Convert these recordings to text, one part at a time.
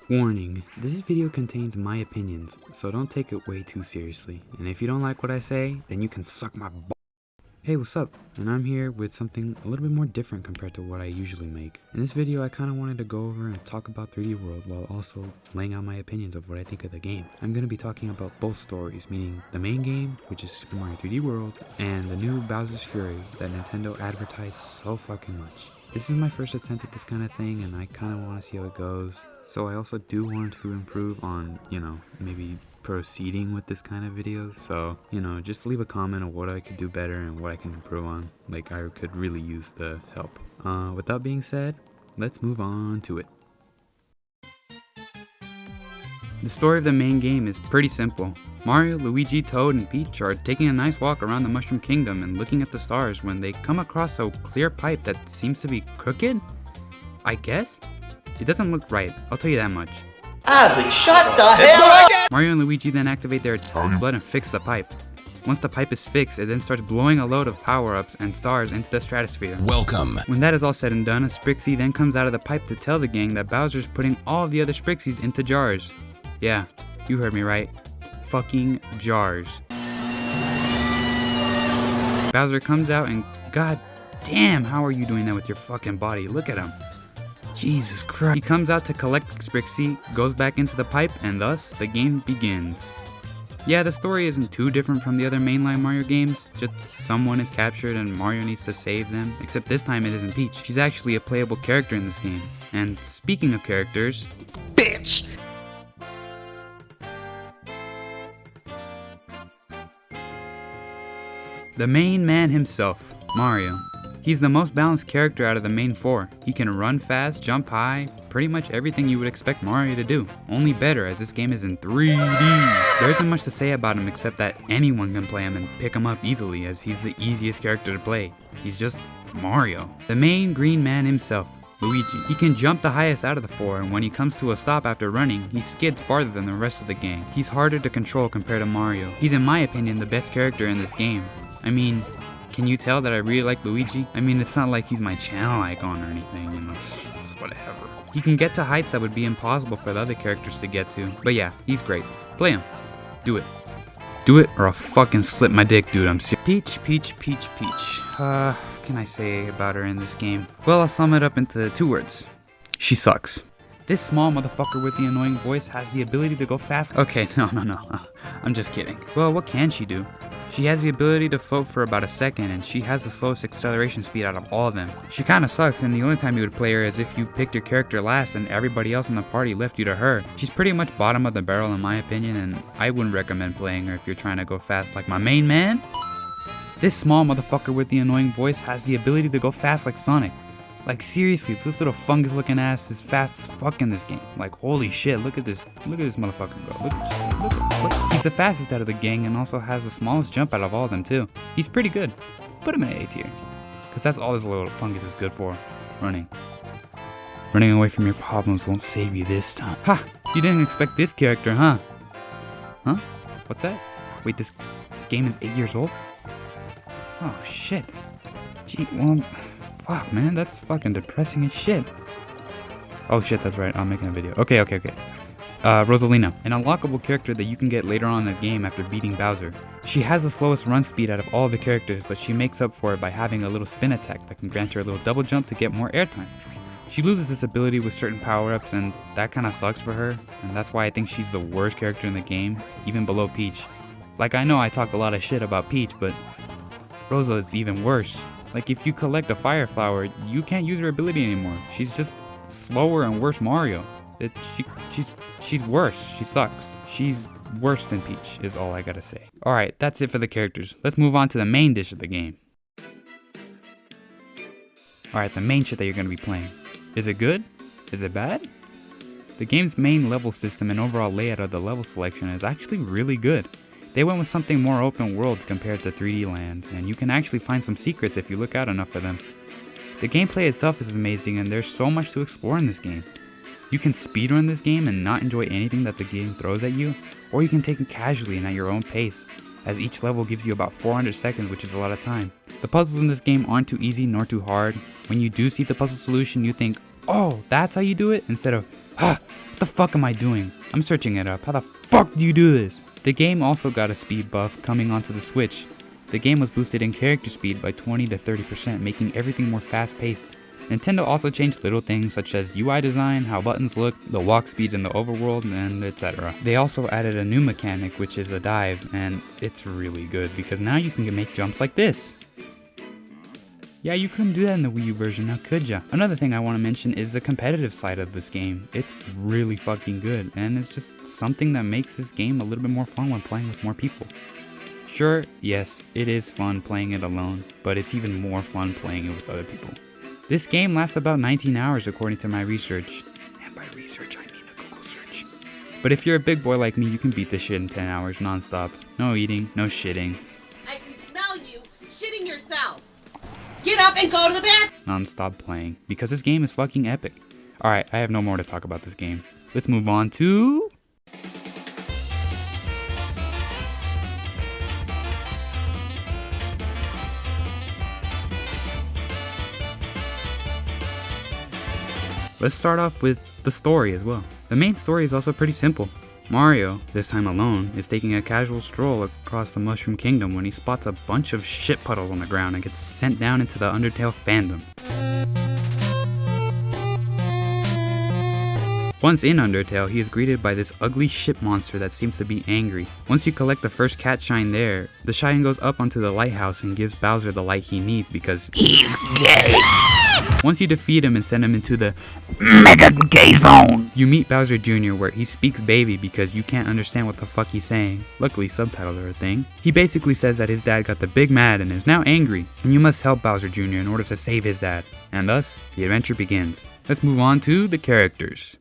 Warning, this video contains my opinions, so don't take it way too seriously. And if you don't like what I say, then you can suck my b****. Hey, what's up? And I'm here with something a little bit more different compared to what I usually make. In this video, I kind of wanted to go over and talk about 3D World while also laying out my opinions of what I think of the game. I'm going to be talking about both stories, meaning the main game, which is Super Mario 3D World, and the new Bowser's Fury that Nintendo advertised so fucking much. This is my first attempt at this kind of thing, and I kind of want to see how it goes. So I also do want to improve on, maybe proceeding with this kind of video. So, just leave a comment on what I could do better and what I can improve on. Like, I could really use the help. With that being said, let's move on to it. The story of the main game is pretty simple. Mario, Luigi, Toad, and Peach are taking a nice walk around the Mushroom Kingdom and looking at the stars when they come across a clear pipe that seems to be crooked? I guess? It doesn't look right, I'll tell you that much. Isaac, shut the hell up! Mario and Luigi then activate their Italian blood and fix the pipe. Once the pipe is fixed, it then starts blowing a load of power-ups and stars into the stratosphere. Welcome. When that is all said and done, a Sprixie then comes out of the pipe to tell the gang that Bowser's putting all of the other Sprixies into jars. Yeah, you heard me right. Fucking jars. Bowser comes out and god damn, how are you doing that with your fucking body? Look at him. Jesus Christ. He comes out to collect the Sprixie, goes back into the pipe, and thus the game begins. Yeah, the story isn't too different from the other mainline Mario games, just someone is captured and Mario needs to save them, except this time it isn't Peach. She's actually a playable character in this game. And speaking of characters... Bitch! The main man himself, Mario. He's the most balanced character out of the main four. He can run fast, jump high, pretty much everything you would expect Mario to do. Only better, as this game is in 3D. There isn't much to say about him except that anyone can play him and pick him up easily, as he's the easiest character to play. He's just Mario. The main green man himself, Luigi. He can jump the highest out of the four, and when he comes to a stop after running, he skids farther than the rest of the gang. He's harder to control compared to Mario. He's in my opinion the best character in this game. I mean, can you tell that I really like Luigi? I mean, it's not like he's my channel icon or anything, it's whatever. He can get to heights that would be impossible for the other characters to get to. But yeah, he's great. Play him. Do it. Do it or I'll fucking slip my dick, dude, I'm serious. Peach. What can I say about her in this game? Well, I'll sum it up into 2 words. She sucks. This small motherfucker with the annoying voice has the ability to go fast. Okay, no. I'm just kidding. Well, what can she do? She has the ability to float for about a second, and she has the slowest acceleration speed out of all of them. She kinda sucks, and the only time you would play her is if you picked your character last and everybody else in the party left you to her. She's pretty much bottom of the barrel in my opinion, and I wouldn't recommend playing her if you're trying to go fast like my main man. This small motherfucker with the annoying voice has the ability to go fast like Sonic. Like seriously, this little fungus looking ass is fast as fuck in this game. Like holy shit, look at this motherfucker, bro. Look. He's the fastest out of the gang and also has the smallest jump out of all of them too. He's pretty good. Put him in A tier. Cause that's all this little fungus is good for. Running. Running away from your problems won't save you this time. Ha! You didn't expect this character, huh? Huh? What's that? Wait, this game is 8 years old? Oh shit. Gee, well... Fuck, man, that's fucking depressing as shit. Oh shit, that's right, I'm making a video. Okay. Rosalina, an unlockable character that you can get later on in the game after beating Bowser. She has the slowest run speed out of all the characters, but she makes up for it by having a little spin attack that can grant her a little double jump to get more airtime. She loses this ability with certain power-ups, and that kinda sucks for her, and that's why I think she's the worst character in the game, even below Peach. Like, I know I talk a lot of shit about Peach, but Rosa is even worse. Like, if you collect a fire flower, you can't use her ability anymore. She's just slower and worse Mario. She's worse. She sucks. She's worse than Peach, is all I gotta say. Alright, that's it for the characters. Let's move on to the main dish of the game. Alright, the main shit that you're gonna be playing. Is it good? Is it bad? The game's main level system and overall layout of the level selection is actually really good. They went with something more open world compared to 3D Land, and you can actually find some secrets if you look out enough for them. The gameplay itself is amazing and there's so much to explore in this game. You can speedrun this game and not enjoy anything that the game throws at you, or you can take it casually and at your own pace, as each level gives you about 400 seconds, which is a lot of time. The puzzles in this game aren't too easy nor too hard. When you do see the puzzle solution, you think, oh, that's how you do it? Instead of, what the fuck am I doing? I'm searching it up. How the fuck do you do this? The game also got a speed buff coming onto the Switch. The game was boosted in character speed by 20 to 30%, making everything more fast-paced. Nintendo also changed little things such as UI design, how buttons look, the walk speed in the overworld, and etc. They also added a new mechanic, which is a dive, and it's really good because now you can make jumps like this. Yeah, you couldn't do that in the Wii U version, now could ya? Another thing I want to mention is the competitive side of this game. It's really fucking good, and it's just something that makes this game a little bit more fun when playing with more people. Sure, yes, it is fun playing it alone, but it's even more fun playing it with other people. This game lasts about 19 hours according to my research. And by research, I mean a Google search. But if you're a big boy like me, you can beat this shit in 10 hours non-stop. No eating, no shitting. I can smell you shitting yourself. Get up and go to the bathroom. Non-stop playing. Because this game is fucking epic. Alright, I have no more to talk about this game. Let's move on to... Let's start off with the story as well. The main story is also pretty simple. Mario, this time alone, is taking a casual stroll across the Mushroom Kingdom when he spots a bunch of shit puddles on the ground and gets sent down into the Undertale fandom. Once in Undertale, he is greeted by this ugly shit monster that seems to be angry. Once you collect the first cat shine there, the shine goes up onto the lighthouse and gives Bowser the light he needs because he's gay. Once you defeat him and send him into the Mega Gay Zone, you meet Bowser Jr. where he speaks baby because you can't understand what the fuck he's saying. Luckily, subtitles are a thing. He basically says that his dad got the big mad and is now angry, and you must help Bowser Jr. in order to save his dad. And thus, the adventure begins. Let's move on to the characters.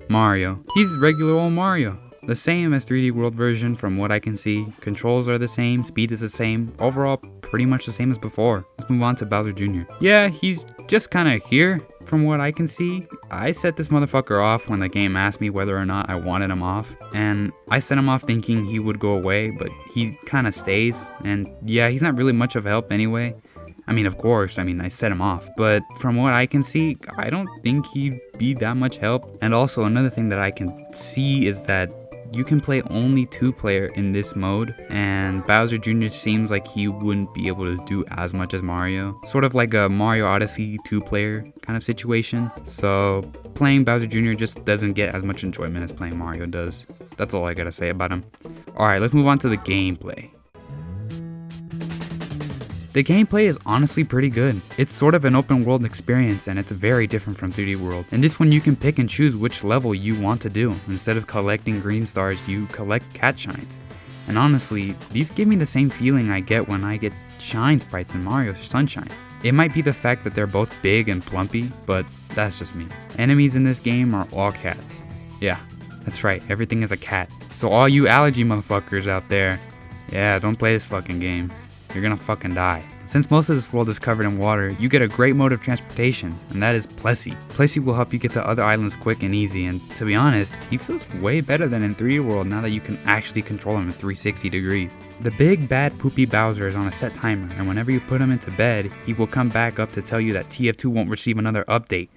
Mario. He's regular old Mario. The same as 3D World version from what I can see. Controls are the same, speed is the same, overall pretty much the same as before. Let's move on to Bowser Jr. Yeah, he's just kinda here from what I can see. I set this motherfucker off when the game asked me whether or not I wanted him off. And I set him off thinking he would go away, but he kinda stays. And yeah, he's not really much of help anyway. I mean, of course, I set him off, but from what I can see, I don't think he'd be that much help. And also another thing that I can see is that you can play only 2-player in this mode, and Bowser Jr. seems like he wouldn't be able to do as much as Mario. Sort of like a Mario Odyssey 2-player kind of situation. So playing Bowser Jr. just doesn't get as much enjoyment as playing Mario does. That's all I gotta say about him. Alright, let's move on to the gameplay. The gameplay is honestly pretty good. It's sort of an open world experience and it's very different from 3D World. In this one you can pick and choose which level you want to do. Instead of collecting green stars, you collect cat shines. And honestly, these give me the same feeling I get when I get shine sprites in Mario Sunshine. It might be the fact that they're both big and plumpy, but that's just me. Enemies in this game are all cats. Yeah, that's right, everything is a cat. So all you allergy motherfuckers out there, yeah, don't play this fucking game. You're gonna fucking die. Since most of this world is covered in water, you get a great mode of transportation, and that is Plessy. Plessy will help you get to other islands quick and easy, and to be honest, he feels way better than in 3D World now that you can actually control him at 360 degrees. The big bad poopy Bowser is on a set timer, and whenever you put him into bed, he will come back up to tell you that TF2 won't receive another update.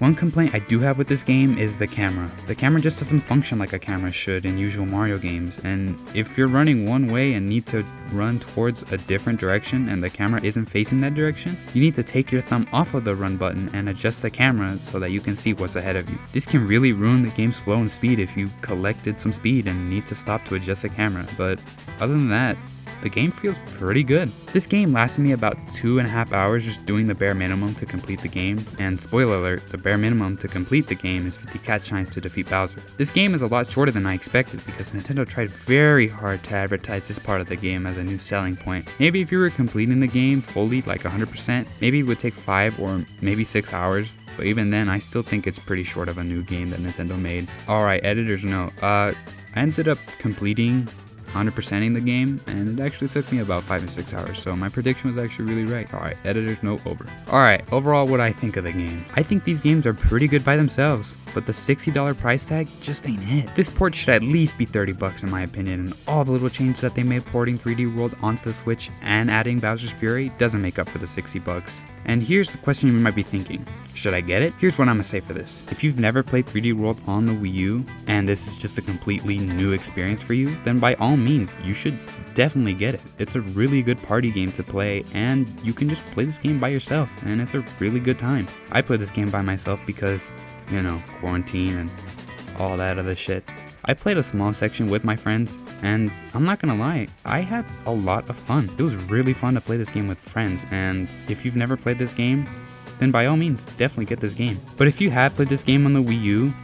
One complaint I do have with this game is the camera. The camera just doesn't function like a camera should in usual Mario games, and if you're running one way and need to run towards a different direction and the camera isn't facing that direction, you need to take your thumb off of the run button and adjust the camera so that you can see what's ahead of you. This can really ruin the game's flow and speed if you collected some speed and need to stop to adjust the camera, but other than that, the game feels pretty good. This game lasted me about 2.5 hours just doing the bare minimum to complete the game, and spoiler alert, the bare minimum to complete the game is 50 cat shines to defeat Bowser. This game is a lot shorter than I expected because Nintendo tried very hard to advertise this part of the game as a new selling point. Maybe if you were completing the game fully, like 100%, maybe it would take 5 or maybe 6 hours. But even then, I still think it's pretty short of a new game that Nintendo made. Alright, editor's note. I ended up completing 100%ing the game, and it actually took me about 5 to 6 hours, so my prediction was actually really right. Alright, editor's note over. Alright, overall what I think of the game. I think these games are pretty good by themselves. but the $60 price tag just ain't it. This port should at least be 30 bucks in my opinion, and all the little changes that they made porting 3D World onto the Switch and adding Bowser's Fury doesn't make up for the 60 bucks. And here's the question you might be thinking, should I get it? Here's what I'm gonna say for this. If you've never played 3D World on the Wii U, and this is just a completely new experience for you, then by all means, you should definitely get it. It's a really good party game to play, and you can just play this game by yourself, and it's a really good time. I play this game by myself because, you know, quarantine and all that other shit. I played a small section with my friends, and I'm not gonna lie, I had a lot of fun. It was really fun to play this game with friends, and if you've never played this game, then by all means, definitely get this game. But if you have played this game on the Wii U,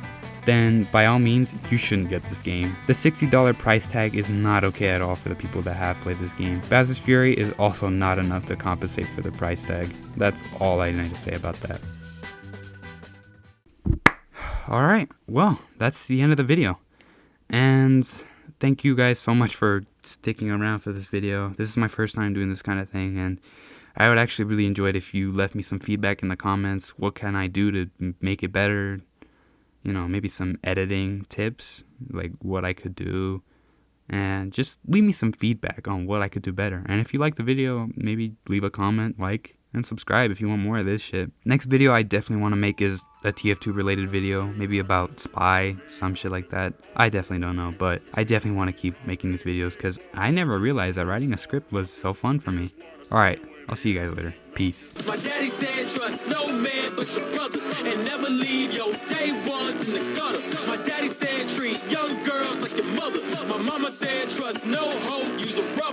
then by all means, you shouldn't get this game. The $60 price tag is not okay at all for the people that have played this game. Bowser's Fury is also not enough to compensate for the price tag. That's all I need to say about that. Alright, well, that's the end of the video. And thank you guys so much for sticking around for this video. This is my first time doing this kind of thing, and I would actually really enjoy it if you left me some feedback in the comments. What can I do to make it better? You know, maybe some editing tips, like what I could do. And just leave me some feedback on what I could do better. And if you like the video, maybe leave a comment, like, and subscribe if you want more of this shit. Next video I definitely want to make is a TF2 related video, maybe about Spy, some shit like that. I definitely don't know, but I definitely want to keep making these videos because I never realized that writing a script was so fun for me. Alright, I'll see you guys later. Peace. My daddy said trust no man but your brothers and never leave your day ones in the gutter. My daddy said treat young girls like your mother. My mama said trust no hoe, use a rubber.